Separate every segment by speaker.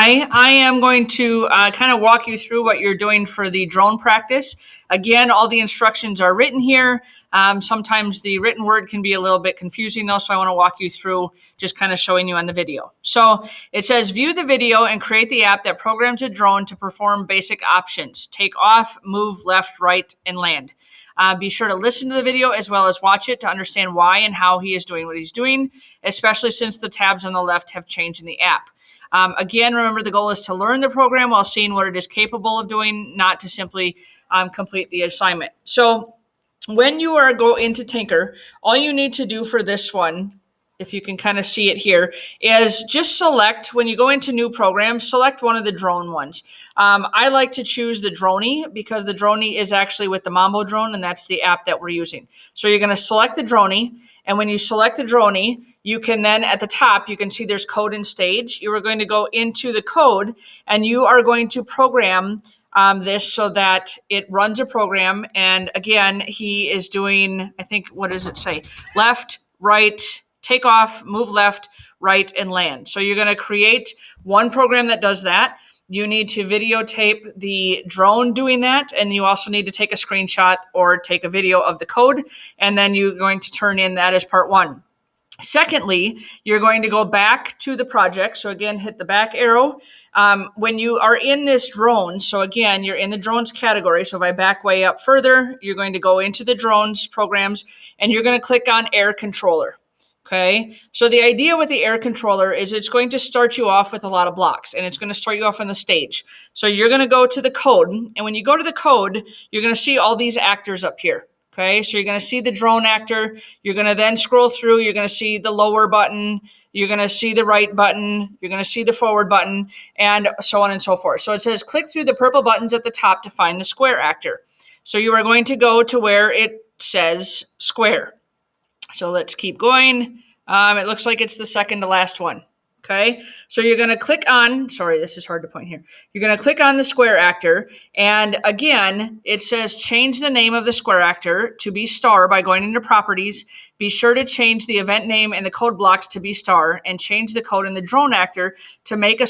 Speaker 1: Hi, I am going to kind of walk you through what you're doing for the drone practice. Again, all the instructions are written here. Sometimes the written word can be a little bit confusing though, so I want to walk you through just kind of showing you on the video. So it says view the video and create the app that programs a drone to perform basic options: take off, move left, right, and land. Be sure to listen to the video as well as watch it to understand why and how he is doing what he's doing, especially since the tabs on the left have changed in the app. Again, remember the goal is to learn the program while seeing what it is capable of doing, not to simply complete the assignment. So when you are go into Tynker, all you need to do for this one, if you can kind of see it here, is just select, when you go into new programs, select one of the drone ones. I like to choose the Dronie because the Dronie is actually with the Mambo drone, and that's the app that we're using. So you're going to select the Dronie, and when you select the Dronie, you can then at the top, you can see there's code and stage. You are going to go into the code, and you are going to program this so that it runs a program. And again, he is doing, I think, what does it say? Left, right, take off, move left, right, and land. So you're going to create one program that does that. You need to videotape the drone doing that, and you also need to take a screenshot or take a video of the code, and then you're going to turn in that as part one. Secondly, you're going to go back to the project. So again, hit the back arrow. When you are in this drone, so again, you're in the drones category. So if I back way up further, you're going to go into the drones programs, and you're going to click on air controller. Okay, so the idea with the air controller is it's going to start you off with a lot of blocks, and it's going to start you off on the stage. So you're going to go to the code, and when you go to the code, you're going to see all these actors up here. Okay, so you're going to see the drone actor. You're going to then scroll through. You're going to see the lower button. You're going to see the right button. You're going to see the forward button, and so on and so forth. So it says click through the purple buttons at the top to find the square actor. So you are going to go to where it says square. So let's keep going. It looks like it's the second to last one. Okay, so you're going to click on, sorry, this is hard to point here. You're going to click on the square actor. And again, it says change the name of the square actor to be star by going into properties. Be sure to change the event name and the code blocks to be star, and change the code in the drone actor to make a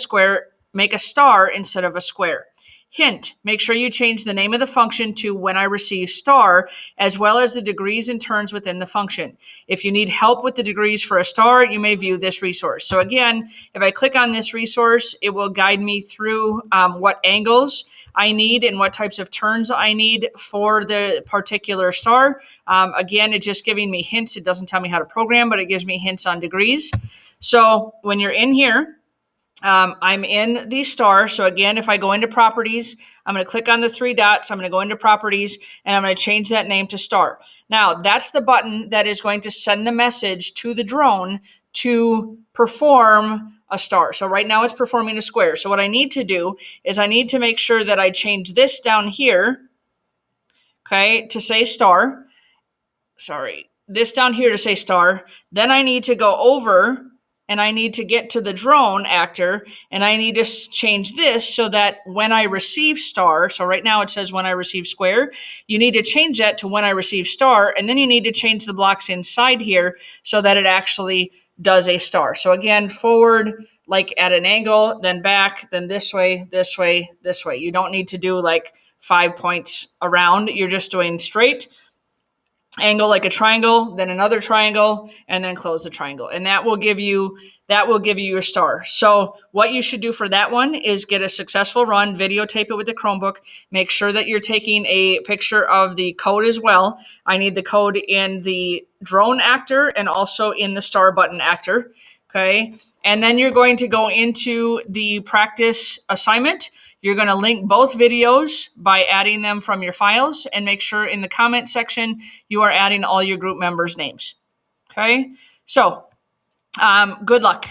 Speaker 1: star instead of a square. Hint, make sure you change the name of the function to when I receive star, as well as the degrees and turns within the function. If you need help with the degrees for a star, you may view this resource. So again, if I click on this resource, it will guide me through what angles I need and what types of turns I need for the particular star. Again, it's just giving me hints. It doesn't tell me how to program, but it gives me hints on degrees. So when you're in here, I'm in the star. So again, if I go into properties, I'm going to click on the three dots. I'm going to go into properties, and I'm going to change that name to star. Now, that's the button that is going to send the message to the drone to perform a star. So right now it's performing a square. So what I need to do is I need to make sure that I change this down here, okay, to say star. Sorry, this down here to say star. Then I need to go over and I need to get to the drone actor, and I need to change this so that when I receive star, so right now it says when I receive square, you need to change that to when I receive star, and then you need to change the blocks inside here so that it actually does a star. So again, forward, like at an angle, then back, then this way, this way, this way. You don't need to do like 5 points around. You're just doing straight, angle like a triangle, then another triangle, and then close the triangle. And that will give you your star. So what you should do for that one is get a successful run, videotape it with the Chromebook, make sure that you're taking a picture of the code as well. I need the code in the drone actor and also in the star button actor. Okay. And then you're going to go into the practice assignment. You're going to link both videos by adding them from your files, and make sure in the comment section you are adding all your group members' names. Okay, so good luck.